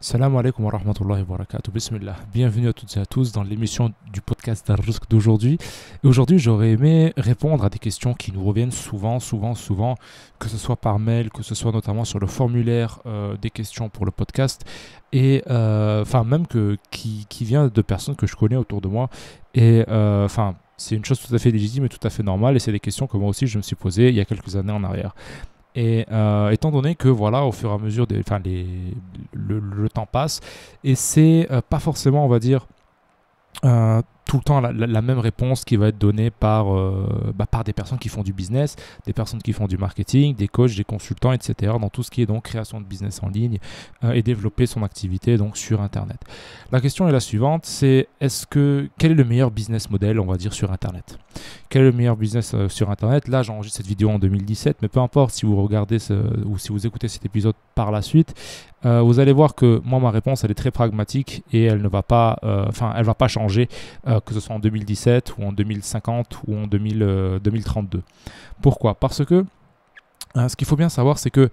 Salam alaikum wa rahmatullahi wa barakatuh. Bismillah. Bienvenue à toutes et à tous dans l'émission du podcast Al-Rizq d'aujourd'hui. Et aujourd'hui, j'aurais aimé répondre à des questions qui nous reviennent souvent, que ce soit par mail, que ce soit notamment sur le formulaire des questions pour le podcast, et même qui vient de personnes que je connais autour de moi. Et c'est une chose tout à fait légitime et tout à fait normale, et c'est des questions que moi aussi je me suis posées il y a quelques années en arrière. Et étant donné que voilà, au fur et à mesure le temps passe, et c'est pas forcément, on va dire, tout le temps la même réponse qui va être donnée par des personnes qui font du business, des personnes qui font du marketing, des coachs, des consultants, etc. dans tout ce qui est donc création de business en ligne et développer son activité donc sur Internet. La question est la suivante, c'est quel est le meilleur business model, on va dire, sur Internet? Quel est le meilleur business sur Internet? Là, j'enregistre cette vidéo en 2017, mais peu importe si vous regardez ou si vous écoutez cet épisode par la suite, vous allez voir que moi, ma réponse, elle est très pragmatique et elle ne va pas, elle va pas changer, que ce soit en 2017 ou en 2050 ou en 2032. Pourquoi? Parce que ce qu'il faut bien savoir, c'est que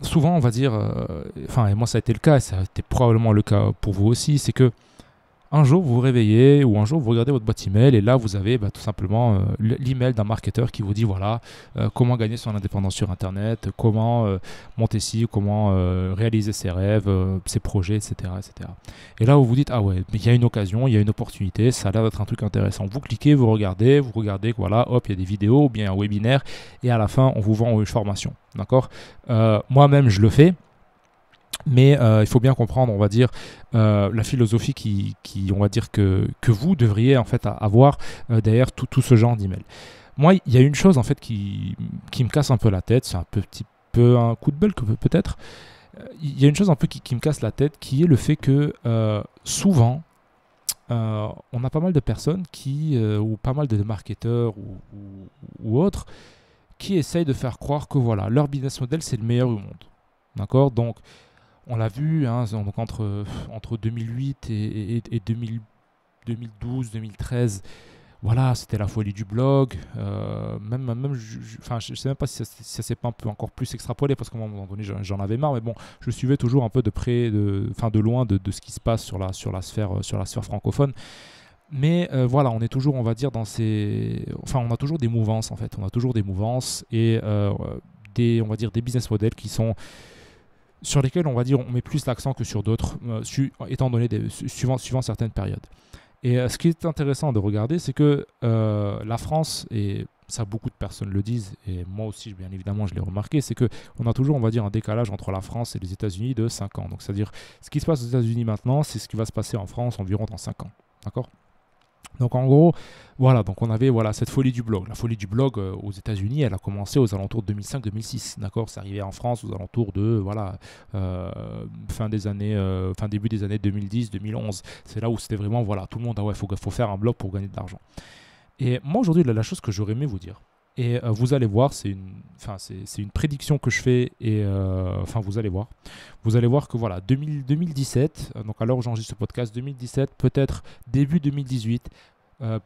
souvent, on va dire, et moi, ça a été le cas, et ça a été probablement le cas pour vous aussi, c'est que un jour, vous vous réveillez ou un jour, vous regardez votre boîte email et là, vous avez tout simplement l'email d'un marketeur qui vous dit voilà, comment gagner son indépendance sur Internet, comment monter ci, comment réaliser ses rêves, ses projets, etc., etc. Et là, vous vous dites ah ouais, mais il y a une occasion, il y a une opportunité, ça a l'air d'être un truc intéressant. Vous cliquez, vous regardez que voilà, hop, il y a des vidéos ou bien un webinaire et à la fin, on vous vend une formation. D'accord? Moi-même, je le fais. Mais il faut bien comprendre, on va dire, la philosophie on va dire que vous devriez en fait avoir derrière tout ce genre d'email. Moi, il y a une chose en fait qui me casse un peu la tête, c'est un petit peu un coup de gueule peut-être. Il y a une chose un peu qui me casse la tête, qui est le fait que souvent, on a pas mal de personnes ou pas mal de marketeurs ou autres, qui essayent de faire croire que voilà, leur business model c'est le meilleur du monde. D'accord? Donc, on l'a vu, donc entre 2008 et 2012, 2013, voilà, c'était la folie du blog. Je ne sais même pas si ça s'est pas un peu encore plus extrapolé, parce qu'à un moment donné, j'en avais marre, mais bon, je suivais toujours un peu de près, de loin de ce qui se passe sur la sphère francophone. Mais voilà, on est toujours, on va dire, on a toujours des mouvances, en fait. On a toujours des mouvances et on va dire, des business models sur lesquels on va dire on met plus l'accent que sur d'autres, étant donné suivant certaines périodes. Et ce qui est intéressant de regarder, c'est que la France, et ça beaucoup de personnes le disent, et moi aussi bien évidemment je l'ai remarqué, c'est qu'on a toujours, on va dire, un décalage entre la France et les États-Unis de 5 ans. Donc c'est-à-dire ce qui se passe aux États-Unis maintenant, c'est ce qui va se passer en France environ dans 5 ans. D'accord? Donc en gros, voilà, donc on avait cette folie du blog. La folie du blog aux États-Unis, elle a commencé aux alentours de 2005-2006, d'accord? C'est arrivé en France aux alentours de début des années 2010-2011. C'est là où c'était vraiment tout le monde faut faire un blog pour gagner de l'argent. Et moi aujourd'hui, la chose que j'aurais aimé vous dire, et vous allez voir, c'est une prédiction que je fais, et vous allez voir que voilà, 2017, donc à l'heure où j'enregistre ce podcast, 2017, peut-être début 2018,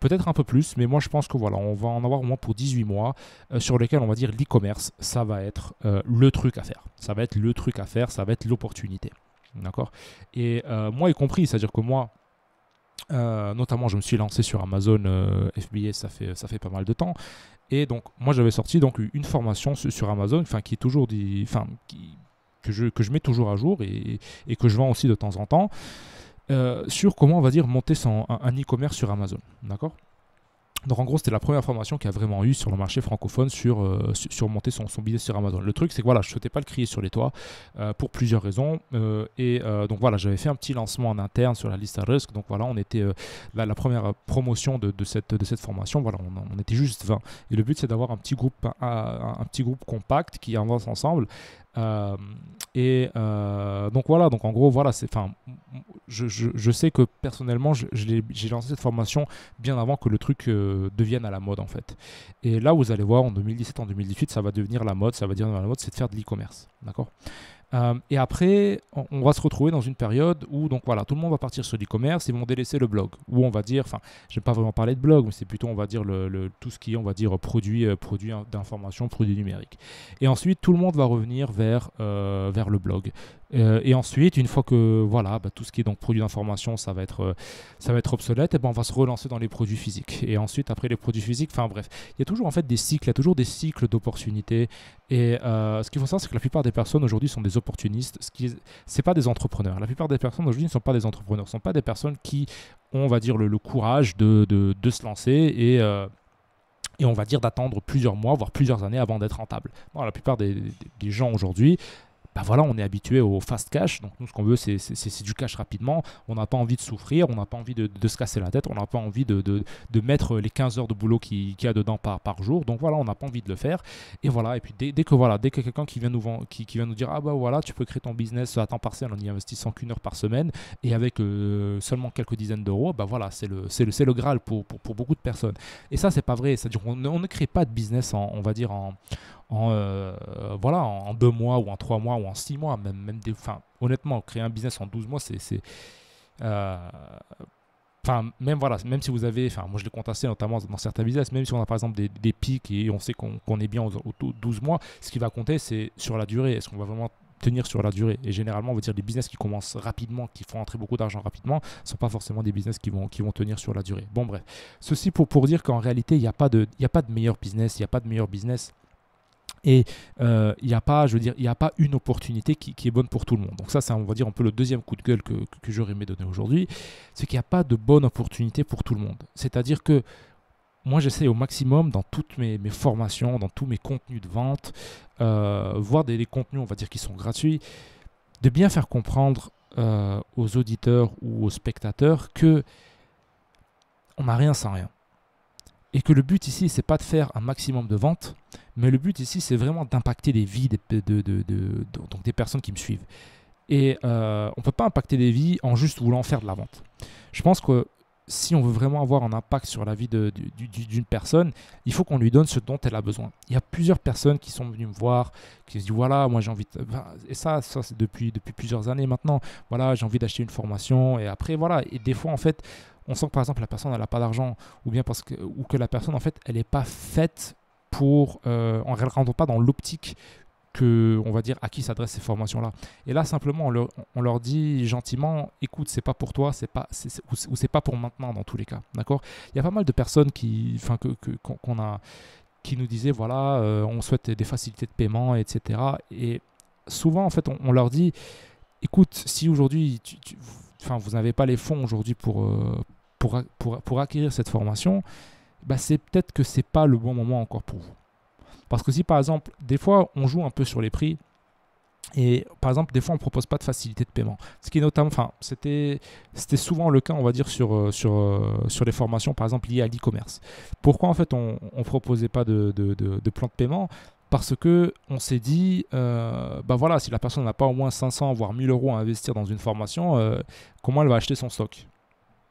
peut-être un peu plus, mais moi je pense que voilà, on va en avoir au moins pour 18 mois sur lesquels on va dire l'e-commerce, ça va être le truc à faire. Ça va être le truc à faire, ça va être l'opportunité. D'accord? Et moi y compris, c'est-à-dire que moi, notamment, je me suis lancé sur Amazon FBA, ça fait pas mal de temps. Et donc, moi, j'avais sorti donc une formation sur Amazon, qui est toujours que je mets toujours à jour et que je vends aussi de temps en temps, sur comment, on va dire, monter un e-commerce sur Amazon. D'accord? Donc en gros, c'était la première formation qu'il y a vraiment eu sur le marché francophone sur monter son business sur Amazon. Le truc, c'est que voilà, je ne souhaitais pas le crier sur les toits pour plusieurs raisons. Donc voilà, j'avais fait un petit lancement en interne sur la liste à risque. Donc voilà, on était la première promotion de cette formation. Voilà, on était juste 20. Et le but, c'est d'avoir un petit groupe compact qui avance ensemble. Donc voilà, donc en gros, voilà, je sais que personnellement, j'ai lancé cette formation bien avant que le truc devienne à la mode en fait. Et là, vous allez voir, en 2017, en 2018, ça va devenir la mode, c'est de faire de l'e-commerce, d'accord? Et après, on va se retrouver dans une période où donc voilà, tout le monde va partir sur l'e-commerce, ils vont délaisser le blog. Où on va dire, enfin, je vais pas vraiment parler de blog, mais c'est plutôt on va dire tout ce qui est on va dire produit d'information, produit numérique. Et ensuite, tout le monde va revenir vers le blog. Et ensuite, une fois que voilà, tout ce qui est donc produit d'information, ça va être obsolète, et ben on va se relancer dans les produits physiques. Et ensuite, après les produits physiques, enfin bref, il y a toujours en fait des cycles, il y a toujours des cycles d'opportunités. Et ce qu'il faut savoir, c'est que la plupart des personnes aujourd'hui sont des opportunistes. C'est pas des entrepreneurs. La plupart des personnes aujourd'hui ne sont pas des entrepreneurs, ne sont pas des personnes qui ont, on va dire, le courage de se lancer et on va dire d'attendre plusieurs mois, voire plusieurs années avant d'être rentable. Bon, la plupart des gens aujourd'hui, bah voilà, on est habitué au fast cash. Donc nous, ce qu'on veut, c'est du cash rapidement. On n'a pas envie de souffrir, on n'a pas envie de se casser la tête, on n'a pas envie de mettre les 15 heures de boulot qu'il y a dedans par jour. Donc voilà, on n'a pas envie de le faire. Et voilà, et puis dès que quelqu'un qui vient qui vient nous dire, ah bah voilà, tu peux créer ton business à temps partiel en y investissant qu'une heure par semaine et avec seulement quelques dizaines d'euros, bah voilà, c'est le Graal pour beaucoup de personnes. Et ça, c'est pas vrai. C'est-à-dire qu'on ne crée pas de business on va dire voilà, en 2 mois ou en 3 mois ou en 6 mois, honnêtement, créer un business en 12 mois, même voilà, même si vous avez, moi je l'ai constaté notamment dans certains business, même si on a par exemple des pics et on sait qu'on est bien aux 12 mois, ce qui va compter c'est sur la durée. Est-ce qu'on va vraiment tenir sur la durée? Et généralement, on va dire les business qui commencent rapidement, qui font entrer beaucoup d'argent rapidement, ne sont pas forcément des business qui vont tenir sur la durée. Bon bref, ceci pour dire qu'en réalité, il n'y a pas de meilleur business, il n'y a pas de meilleur business. Et il n'y a pas, je veux dire, il n'y a pas une opportunité qui est bonne pour tout le monde. Donc ça, c'est on va dire un peu le deuxième coup de gueule que j'aurais aimé donner aujourd'hui, c'est qu'il n'y a pas de bonne opportunité pour tout le monde. C'est-à-dire que moi, j'essaie au maximum dans toutes mes formations, dans tous mes contenus de vente, voire des contenus, on va dire, qui sont gratuits, de bien faire comprendre aux auditeurs ou aux spectateurs que on n'a rien sans rien. Et que le but ici, c'est pas de faire un maximum de ventes, mais le but ici, c'est vraiment d'impacter les vies donc des personnes qui me suivent. Et on ne peut pas impacter les vies en juste voulant faire de la vente. Je pense que si on veut vraiment avoir un impact sur la vie d'une personne, il faut qu'on lui donne ce dont elle a besoin. Il y a plusieurs personnes qui sont venues me voir, qui se disent voilà, moi j'ai envie de... Et ça c'est depuis plusieurs années maintenant. Voilà, j'ai envie d'acheter une formation. Et après, voilà. Et des fois, en fait, on sent que par exemple la personne elle n'a pas d'argent ou que la personne en fait elle n'est pas faite pour elle ne rentre pas dans l'optique que on va dire à qui s'adressent ces formations là. Et là simplement on leur dit gentiment écoute, c'est pas pour toi, c'est pas pour maintenant dans tous les cas, d'accord. Il y a pas mal de personnes qu'on a qui nous disaient voilà on souhaite des facilités de paiement, etc. Et souvent en fait on leur dit écoute, si aujourd'hui vous n'avez pas les fonds aujourd'hui pour acquérir cette formation, c'est peut-être que c'est pas le bon moment encore pour vous. Parce que si par exemple, des fois on joue un peu sur les prix et par exemple des fois on propose pas de facilité de paiement. Ce qui est notamment, c'était souvent le cas on va dire sur les formations par exemple liées à l'e-commerce. Pourquoi en fait on proposait pas de plan de paiement? Parce que on s'est dit, voilà, si la personne n'a pas au moins 500 voire 1000 euros à investir dans une formation, comment elle va acheter son stock?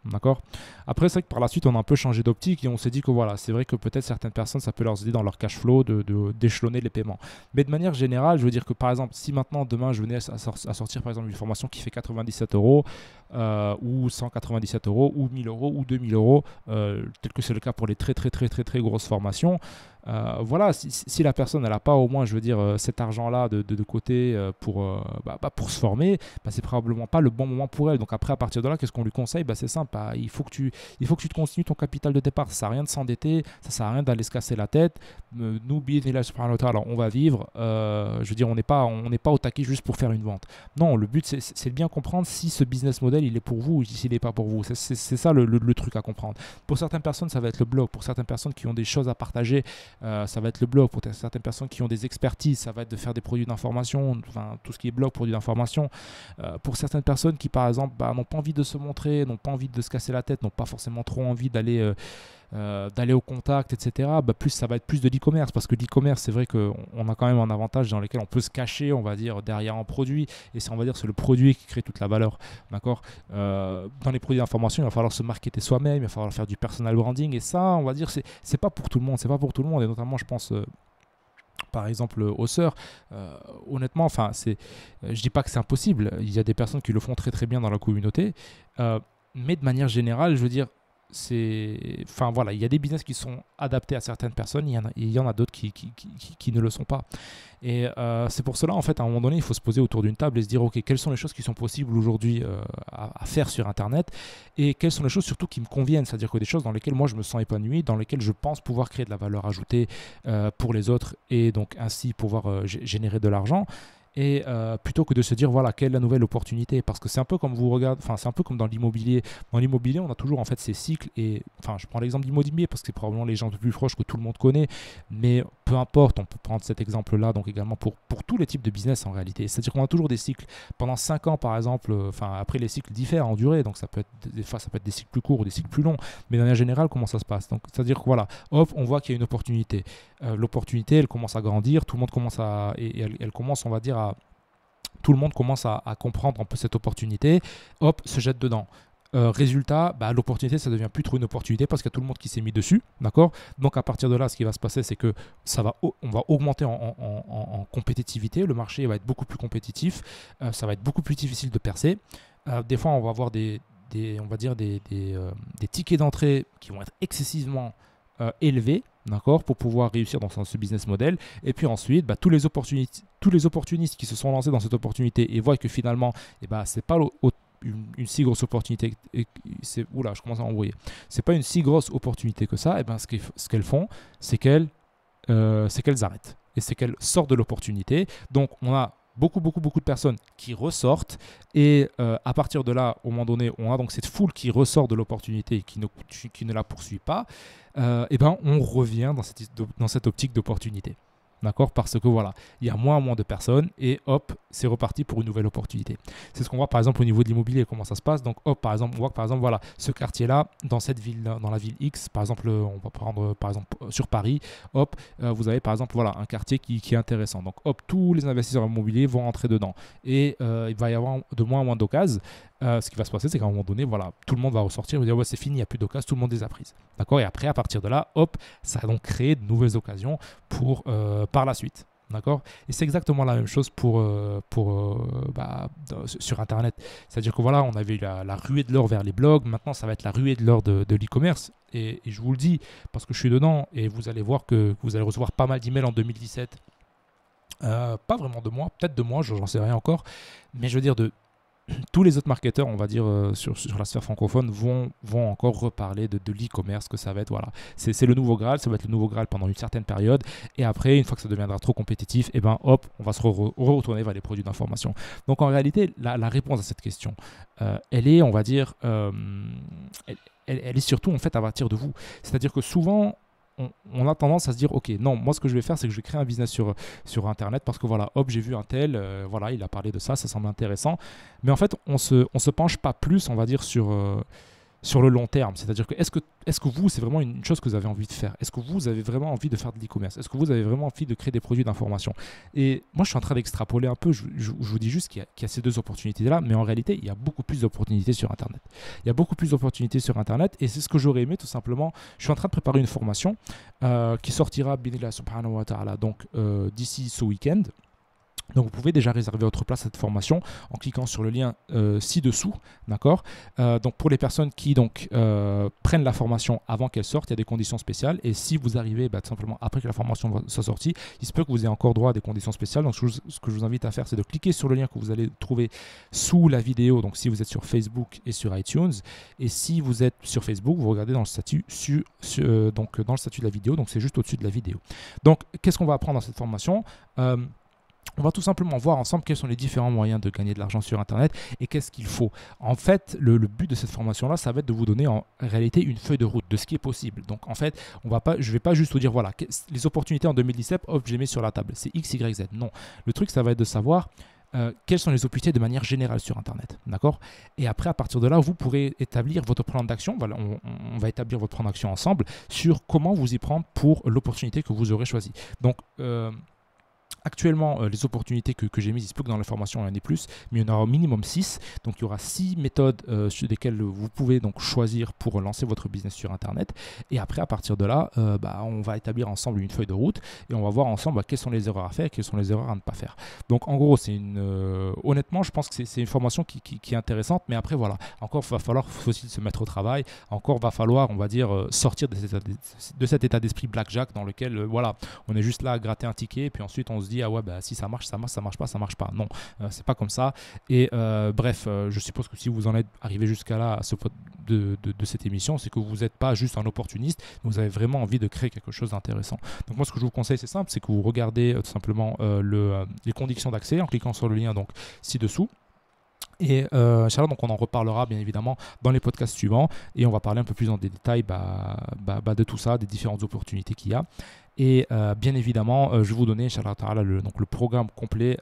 D'accord. Après, c'est vrai que par la suite, on a un peu changé d'optique et on s'est dit que voilà, c'est vrai que peut-être certaines personnes, ça peut leur aider dans leur cash flow d'échelonner les paiements. Mais de manière générale, je veux dire que par exemple, si maintenant, demain, je venais à sortir par exemple une formation qui fait 97 euros ou 197 euros ou 1000 euros ou 2000 euros, tel que c'est le cas pour les très grosses formations, voilà, si la personne elle n'a pas au moins, je veux dire, cet argent-là de côté pour se former, c'est probablement pas le bon moment pour elle. Donc après, à partir de là, qu'est-ce qu'on lui conseille? C'est simple, il faut que tu te continues ton capital de départ. Ça sert à rien de s'endetter, ça sert à rien d'aller se casser la tête. Nous, alors on va vivre. Je veux dire, on n'est pas au taquet juste pour faire une vente. Non, le but c'est de bien comprendre si ce business model il est pour vous ou s'il n'est pas pour vous. C'est ça le truc à comprendre. Pour certaines personnes, ça va être le blog. Pour certaines personnes qui ont des choses à partager, ça va être le blog. Pour certaines personnes qui ont des expertises, ça va être de faire des produits d'information, tout ce qui est blog, produits d'information. Pour certaines personnes qui, par exemple, n'ont pas envie de se montrer, n'ont pas envie de se casser la tête, n'ont pas forcément trop envie d'aller au contact, etc. Ça va être plus de l'e-commerce, parce que l'e-commerce, c'est vrai qu'on a quand même un avantage dans lequel on peut se cacher, on va dire, derrière un produit, et c'est le produit qui crée toute la valeur, d'accord. Dans les produits d'information, il va falloir se marketer soi-même, il va falloir faire du personal branding, et ça, on va dire, c'est pas pour tout le monde, et notamment, je pense, par exemple Hausseur, honnêtement, enfin, je dis pas que c'est impossible. Il y a des personnes qui le font très très bien dans la communauté, mais de manière générale, je veux dire, enfin voilà, il y a des business qui sont adaptés à certaines personnes, il y en a d'autres qui ne le sont pas. Et c'est pour cela, en fait, à un moment donné, il faut se poser autour d'une table et se dire, ok, quelles sont les choses qui sont possibles aujourd'hui à faire sur Internet, et quelles sont les choses surtout qui me conviennent, c'est-à-dire que des choses dans lesquelles moi je me sens épanoui, dans lesquelles je pense pouvoir créer de la valeur ajoutée pour les autres, et donc ainsi pouvoir générer de l'argent. Et plutôt que de se dire voilà quelle est la nouvelle opportunité, parce que c'est un peu comme vous regardez, enfin c'est un peu comme dans l'immobilier. Dans l'immobilier, on a toujours en fait ces cycles, et enfin je prends l'exemple d'immobilier parce que c'est probablement l'exemple le plus proche que tout le monde connaît, mais peu importe, on peut prendre cet exemple-là donc également pour tous les types de business en réalité. C'est-à-dire qu'on a toujours des cycles. Pendant 5 ans par exemple, enfin après les cycles diffèrent en durée, donc ça peut être des fois ça peut être des cycles plus courts ou des cycles plus longs, mais de manière générale comment ça se passe. Donc c'est-à-dire que voilà, hop, on voit qu'il y a une opportunité. L'opportunité, elle commence à grandir, tout le monde commence à et elle commence, on va dire tout le monde commence à comprendre un peu cette opportunité, hop, se jette dedans. Résultat, l'opportunité, ça devient plus trop une opportunité parce qu'il y a tout le monde qui s'est mis dessus, d'accord? Donc à partir de là, ce qui va se passer, c'est que on va augmenter en compétitivité, le marché va être beaucoup plus compétitif, ça va être beaucoup plus difficile de percer. Des fois, on va avoir des tickets d'entrée qui vont être excessivement élevés, d'accord, pour pouvoir réussir dans ce business model. Et puis ensuite, tous les opportunistes qui se sont lancés dans cette opportunité et voient que finalement, c'est pas une si grosse opportunité, oula, je commence à embrouiller. C'est pas une si grosse opportunité que ça. Et ce qu'elles font, c'est qu'elles arrêtent et c'est qu'elles sortent de l'opportunité. Donc on a beaucoup de personnes qui ressortent, et à partir de là, au moment donné, on a donc cette foule qui ressort de l'opportunité et qui ne la poursuit pas. On revient dans cette optique d'opportunité. D'accord? Parce que voilà, il y a moins en moins de personnes et hop, c'est reparti pour une nouvelle opportunité. C'est ce qu'on voit par exemple au niveau de l'immobilier, comment ça se passe. Donc hop, par exemple, on voit que par exemple, voilà, ce quartier-là, dans cette ville, dans la ville X, par exemple, on va prendre par exemple sur Paris, hop, vous avez par exemple voilà, un quartier qui est intéressant. Donc hop, tous les investisseurs immobiliers vont entrer dedans et il va y avoir de moins en moins d'occasions. Ce qui va se passer, c'est qu'à un moment donné, voilà, tout le monde va ressortir et va dire ouais, c'est fini, il n'y a plus d'occasions, tout le monde les a prises. D'accord? Et après, à partir de là, hop, ça va donc créer de nouvelles occasions pour par la suite. D'accord? Et c'est exactement la même chose sur Internet. C'est-à-dire que voilà, on avait eu la ruée de l'or vers les blogs, maintenant ça va être la ruée de l'or de l'e-commerce. Et je vous le dis, parce que je suis dedans, et vous allez voir que vous allez recevoir pas mal d'emails en 2017. Pas vraiment de moi, peut-être de moi, j'en sais rien encore, mais je veux dire tous les autres marketeurs, on va dire, sur la sphère francophone vont encore reparler de l'e-commerce, que ça va être, voilà, c'est le nouveau Graal, ça va être le nouveau Graal pendant une certaine période, et après, une fois que ça deviendra trop compétitif, hop, on va se retourner vers les produits d'information. Donc en réalité, la réponse à cette question, elle est, on va dire, elle est surtout en fait à partir de vous. C'est-à-dire que souvent, on a tendance à se dire ok, non, moi ce que je vais faire, c'est que je vais créer un business sur Internet parce que voilà, hop, j'ai vu un tel, voilà, il a parlé de ça semble intéressant, mais en fait on se penche pas plus, on va dire, sur le long terme. C'est-à-dire que est-ce que vous, c'est vraiment une chose que vous avez envie de faire? Est-ce que vous avez vraiment envie de faire de l'e-commerce? Est-ce que vous avez vraiment envie de créer des produits d'information? Et moi, je suis en train d'extrapoler un peu. Je vous dis juste qu'il y a ces deux opportunités-là, mais en réalité, il y a beaucoup plus d'opportunités sur Internet. Il y a beaucoup plus d'opportunités sur Internet, et c'est ce que j'aurais aimé, tout simplement. Je suis en train de préparer une formation qui sortira, binillah subhanahu wa ta'ala, donc d'ici ce week-end. Donc vous pouvez déjà réserver votre place à cette formation en cliquant sur le lien ci-dessous, d'accord? Donc pour les personnes qui prennent la formation avant qu'elle sorte, il y a des conditions spéciales, et si vous arrivez tout simplement après que la formation soit sortie, il se peut que vous ayez encore droit à des conditions spéciales. Donc ce que je vous invite à faire, c'est de cliquer sur le lien que vous allez trouver sous la vidéo, donc si vous êtes sur Facebook et sur iTunes, et si vous êtes sur Facebook, vous regardez dans le statut dans le statut de la vidéo, donc c'est juste au-dessus de la vidéo. Donc qu'est-ce qu'on va apprendre dans cette formation? On va tout simplement voir ensemble quels sont les différents moyens de gagner de l'argent sur Internet et qu'est-ce qu'il faut. En fait, le but de cette formation-là, ça va être de vous donner en réalité une feuille de route de ce qui est possible. Donc en fait, je ne vais pas juste vous dire, voilà, les opportunités en 2017, hop, je les mets sur la table. C'est X, Y, Z. Non. Le truc, ça va être de savoir quelles sont les opportunités de manière générale sur Internet. D'accord? Et après, à partir de là, vous pourrez établir votre plan d'action. Voilà, on va établir votre plan d'action ensemble sur comment vous y prendre pour l'opportunité que vous aurez choisie. Donc, actuellement, les opportunités que j'ai mises, il se peut que dans la formation, il y en ait plus, mais il y en aura au minimum 6. Donc, il y aura 6 méthodes sur lesquelles vous pouvez donc choisir pour lancer votre business sur Internet. Et après, à partir de là, on va établir ensemble une feuille de route et on va voir ensemble quelles sont les erreurs à faire et quelles sont les erreurs à ne pas faire. Donc, en gros, honnêtement, je pense que c'est une formation qui est intéressante, mais après, voilà, encore, il va falloir aussi se mettre au travail. Encore, va falloir, on va dire, sortir de cet état d'esprit blackjack dans lequel, voilà, on est juste là à gratter un ticket et puis ensuite on se dit, ah ouais, si ça marche, ça marche, ça marche pas, ça marche pas. Non, c'est pas comme ça. Et bref, je suppose que si vous en êtes arrivé jusqu'à là, à ce point de cette émission, c'est que vous n'êtes pas juste un opportuniste, vous avez vraiment envie de créer quelque chose d'intéressant. Donc moi, ce que je vous conseille, c'est simple, c'est que vous regardez tout simplement les conditions d'accès en cliquant sur le lien donc ci-dessous. Et Inch'Allah, donc on en reparlera bien évidemment dans les podcasts suivants et on va parler un peu plus en détail de tout ça, des différentes opportunités qu'il y a. Et bien évidemment, je vais vous donner, Inch'Allah Ta'ala, le programme complet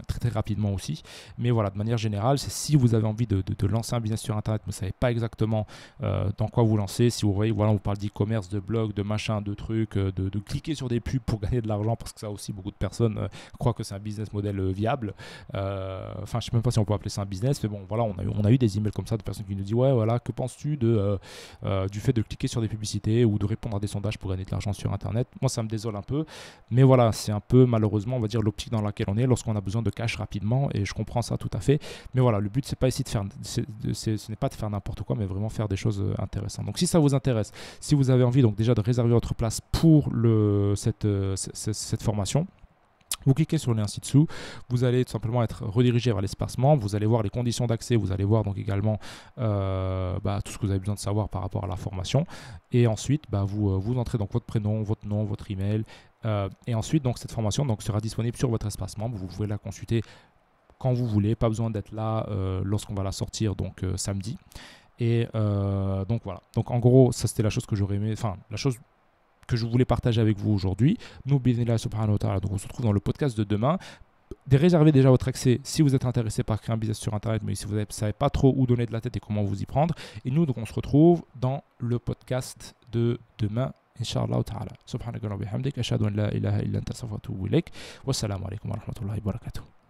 très très rapidement aussi. Mais voilà, de manière générale, c'est si vous avez envie de lancer un business sur Internet, mais vous ne savez pas exactement dans quoi vous lancer, si vous voyez, voilà, on vous parle d'e-commerce, de blog, de machin, de trucs, de cliquer sur des pubs pour gagner de l'argent, parce que ça aussi, beaucoup de personnes croient que c'est un business model viable. Enfin, je ne sais même pas si on peut appeler ça un business, mais bon, voilà, on a eu des emails comme ça de personnes qui nous disent, ouais, voilà, que penses-tu du fait de cliquer sur des publicités ou de répondre à des sondages pour gagner de l'argent sur Internet. Moi, ça me désole un peu, mais voilà, c'est un peu malheureusement, on va dire, l'optique dans laquelle on est lorsqu'on a besoin de cash rapidement, et je comprends ça tout à fait. Mais voilà, le but, c'est pas ici de faire, ce n'est pas de faire n'importe quoi, mais vraiment faire des choses intéressantes. Donc, si ça vous intéresse, si vous avez envie donc déjà de réserver votre place pour cette formation, vous cliquez sur le lien ci-dessous, vous allez tout simplement être redirigé vers l'espace membre, vous allez voir les conditions d'accès, vous allez voir donc également tout ce que vous avez besoin de savoir par rapport à la formation. Et ensuite, vous entrez donc votre prénom, votre nom, votre email. Et ensuite, donc, cette formation donc, sera disponible sur votre espace membre. Vous pouvez la consulter quand vous voulez, pas besoin d'être là lorsqu'on va la sortir donc samedi. Et donc voilà. Donc en gros, ça c'était la chose que j'aurais aimé, enfin la chose que je voulais partager avec vous aujourd'hui. Nous, bismillah subhanahu wa ta'ala, donc on se retrouve dans le podcast de demain. Réservez déjà votre accès si vous êtes intéressé par créer un business sur Internet, mais si vous ne savez pas trop où donner de la tête et comment vous y prendre. Et nous, donc, on se retrouve dans le podcast de demain, Inch'Allah ta'ala. Subhanaka wa bihamdik, ashhadu an la ilaha illa anta astaghfiruka wa atubu ilaik. Wassalamu alaikum wa rahmatullahi wa barakatuh.